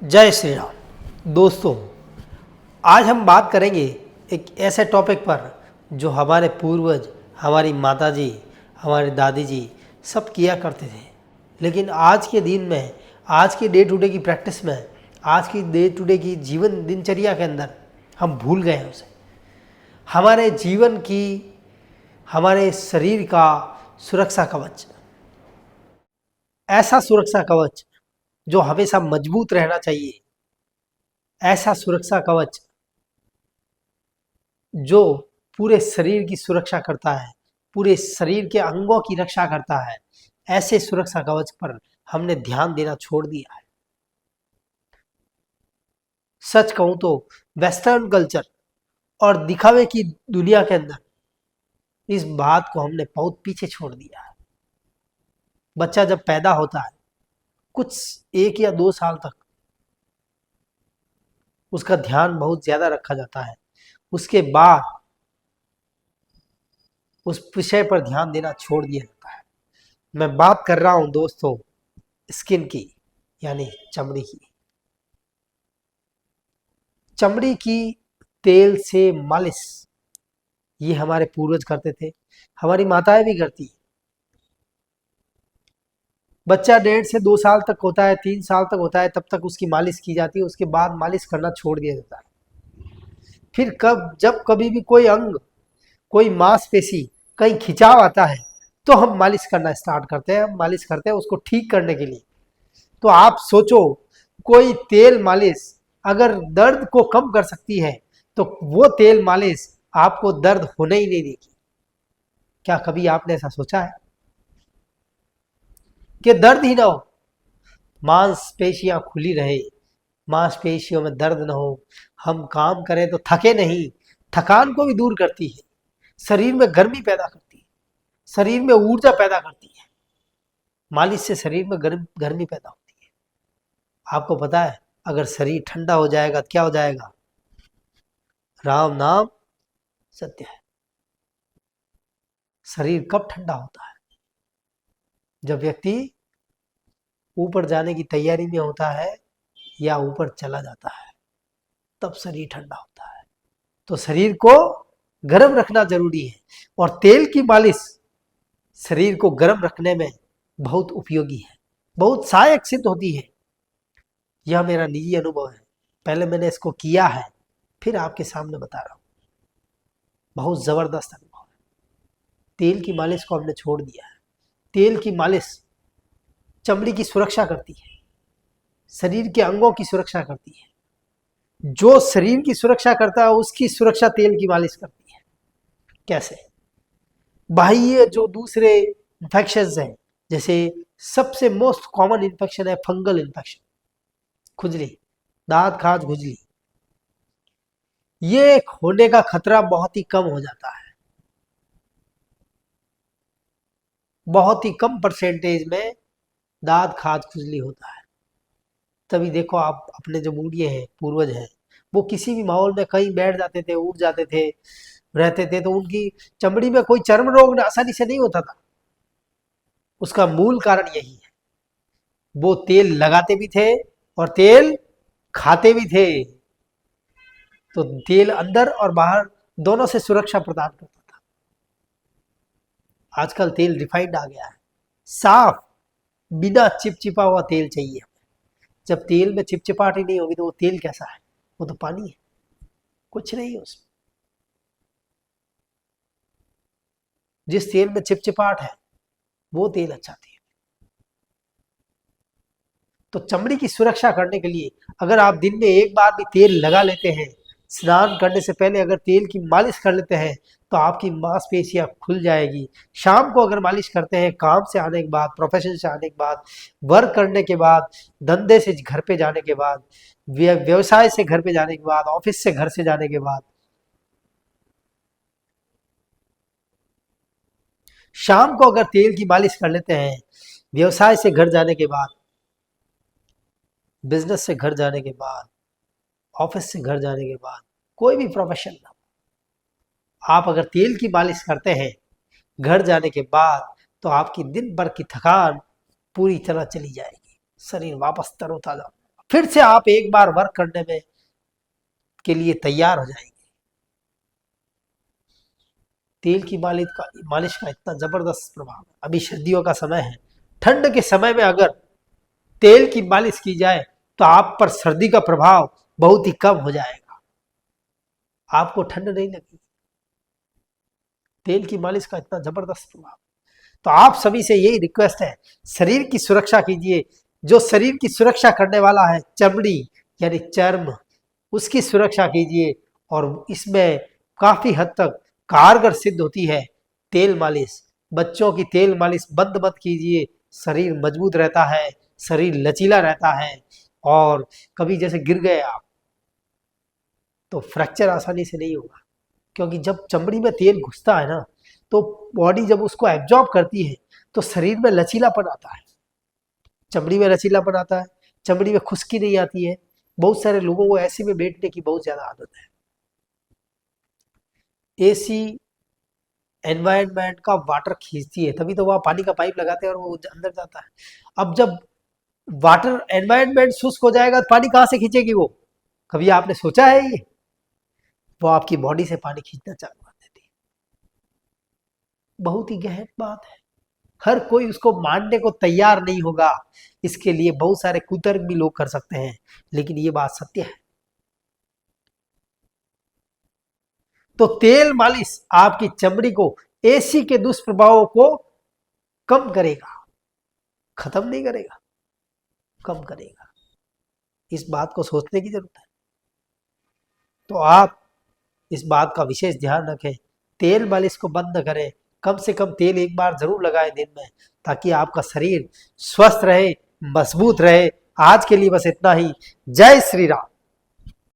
जय श्री राम। दोस्तों, आज हम बात करेंगे एक ऐसे टॉपिक पर जो हमारे पूर्वज, हमारी माताजी, हमारी दादी जी सब किया करते थे, लेकिन आज के दिन में, आज की डे टू डे की प्रैक्टिस में, आज की डे टू डे की जीवन दिनचर्या के अंदर हम भूल गए हैं उसे। हमारे जीवन की, हमारे शरीर का सुरक्षा कवच, ऐसा सुरक्षा कवच जो हमेशा मजबूत रहना चाहिए, ऐसा सुरक्षा कवच जो पूरे शरीर की सुरक्षा करता है, पूरे शरीर के अंगों की रक्षा करता है, ऐसे सुरक्षा कवच पर हमने ध्यान देना छोड़ दिया है। सच कहूं तो वेस्टर्न कल्चर और दिखावे की दुनिया के अंदर इस बात को हमने बहुत पीछे छोड़ दिया है। बच्चा जब पैदा होता है, कुछ 1 या 2 साल तक उसका ध्यान बहुत ज्यादा रखा जाता है। उसके बाद उस विषय पर ध्यान देना छोड़ दिया जाता है। मैं बात कर रहा हूं दोस्तों स्किन की, यानी चमड़ी की। चमड़ी की तेल से मालिश ये हमारे पूर्वज करते थे, हमारी माताएं भी करती। बच्चा 1.5 से 2 साल तक होता है, 3 साल तक होता है, तब तक उसकी मालिश की जाती है। उसके बाद मालिश करना छोड़ दिया जाता है। फिर जब कभी भी कोई अंग, कोई मांसपेशी कहीं खिंचाव आता है तो हम मालिश करना स्टार्ट करते हैं। हम मालिश करते हैं उसको ठीक करने के लिए। तो आप सोचो, कोई तेल मालिश अगर दर्द को कम कर सकती है तो वो तेल मालिश आपको दर्द होने ही नहीं देगी। क्या कभी आपने ऐसा सोचा है कि दर्द ही ना हो, मांसपेशियां खुली रहे, मांसपेशियों में दर्द ना हो, हम काम करें तो थके नहीं, थकान को भी दूर करती है, शरीर में गर्मी पैदा करती है, शरीर में ऊर्जा पैदा करती है। मालिश से शरीर में गर्मी पैदा होती है। आपको पता है, अगर शरीर ठंडा हो जाएगा तो क्या हो जाएगा? राम नाम सत्य है। शरीर कब ठंडा होता है? जब व्यक्ति ऊपर जाने की तैयारी में होता है या ऊपर चला जाता है, तब शरीर ठंडा होता है। तो शरीर को गर्म रखना जरूरी है, और तेल की मालिश शरीर को गर्म रखने में बहुत उपयोगी है, बहुत सहायक सिद्ध होती है। यह मेरा निजी अनुभव है, पहले मैंने इसको किया है, फिर आपके सामने बता रहा हूं। बहुत जबरदस्त अनुभव है। तेल की मालिश को हमने छोड़ दिया है। तेल की मालिश चमड़ी की सुरक्षा करती है, शरीर के अंगों की सुरक्षा करती है। जो शरीर की सुरक्षा करता है उसकी सुरक्षा तेल की मालिश करती है। कैसे? बाह्य जो दूसरे इन्फेक्शन हैं, जैसे सबसे मोस्ट कॉमन इन्फेक्शन है फंगल इन्फेक्शन, खुजली, दांत खाज खुजली, ये होने का खतरा बहुत ही कम हो जाता है। बहुत ही कम परसेंटेज में दांत खाज खुजली होता है। तभी देखो, आप अपने जो बूढ़े हैं, पूर्वज हैं, वो किसी भी माहौल में कहीं बैठ जाते थे, उठ जाते थे, रहते थे, तो उनकी चमड़ी में कोई चर्म रोग आसानी से नहीं होता था। उसका मूल कारण यही है, वो तेल लगाते भी थे और तेल खाते भी थे। तो तेल अंदर और बाहर दोनों से सुरक्षा प्रदान करता था। आजकल तेल रिफाइंड आ गया है, साफ, बिना चिपचिपा हुआ तेल चाहिए हमें। जब तेल में चिपचिपाहट ही नहीं होगी तो वो तेल कैसा है? वो तो पानी है, कुछ नहीं है उसमें। जिस तेल में चिपचिपाहट है वो तेल अच्छा तेल। तो चमड़ी की सुरक्षा करने के लिए अगर आप दिन में एक बार भी तेल लगा लेते हैं, स्नान करने से पहले अगर तेल की मालिश कर लेते हैं, तो आपकी मांसपेशियां खुल जाएगी। शाम को अगर मालिश करते हैं, काम से आने के बाद, प्रोफेशन से आने के बाद, वर्क करने के बाद, धंधे से घर पे जाने के बाद, व्यवसाय से घर पे जाने के बाद, ऑफिस से घर से जाने के बाद, शाम को अगर तेल की मालिश कर लेते हैं, व्यवसाय से घर जाने के बाद, बिजनेस से घर जाने के बाद, ऑफिस से घर जाने के बाद, कोई भी प्रोफेशन ना, आप अगर तेल की मालिश करते हैं घर जाने के बाद, तो आपकी दिन भर की थकान पूरी तरह चली जाएगी, शरीर वापस तरोताजा। फिर से आप एक बार वर्क करने में के लिए तैयार हो जाएंगे। तेल की मालिश का इतना जबरदस्त प्रभाव है। अभी सर्दियों का समय है, ठंड के समय में अगर तेल की मालिश की जाए तो आप पर सर्दी का प्रभाव बहुत ही कम हो जाएगा, आपको ठंड नहीं लगेगी। तेल की मालिश का इतना जबरदस्त प्रभाव। तो आप सभी से यही रिक्वेस्ट है, शरीर की सुरक्षा कीजिए। जो शरीर की सुरक्षा करने वाला है चमड़ी यानी चर्म, उसकी सुरक्षा कीजिए और इसमें काफी हद तक कारगर सिद्ध होती है तेल मालिश। बच्चों की तेल मालिश बंद मत कीजिए, शरीर मजबूत रहता है, शरीर लचीला रहता है। और कभी जैसे गिर गए आप तो फ्रैक्चर आसानी से नहीं होगा, क्योंकि जब चमड़ी में तेल घुसता है ना, तो बॉडी जब उसको एब्जॉर्ब करती है तो शरीर में लचीलापन आता है, चमड़ी में लचीलापन आता है, चमड़ी में खुश्की नहीं आती है। बहुत सारे लोगों को ऐसे में बैठने की बहुत ज्यादा आदत है। एसी एनवायरनमेंट का वाटर खींचती है, तभी तो वहां पानी का पाइप लगाते हैं और वो अंदर जाता है। अब जब वाटर एनवायरनमेंट शुष्क हो जाएगा तो पानी कहाँ से खींचेगी वो? कभी आपने सोचा है ये? वो आपकी बॉडी से पानी खींचना चालू कर देती है। बहुत ही गहन बात है, हर कोई उसको मानने को तैयार नहीं होगा। इसके लिए बहुत सारे कुतर्क भी लोग कर सकते हैं, लेकिन ये बात सत्य है। तो तेल मालिश आपकी चमड़ी को, एसी के दुष्प्रभावों को कम करेगा, खत्म नहीं करेगा, कम करेगा। इस बात को सोचने की जरूरत है। तो आप इस बात का विशेष ध्यान रखें, तेल मालिश को बंद करें, कम से कम तेल एक बार जरूर लगाएं दिन में, ताकि आपका शरीर स्वस्थ रहे, मजबूत रहे। आज के लिए बस इतना ही। जय श्री राम।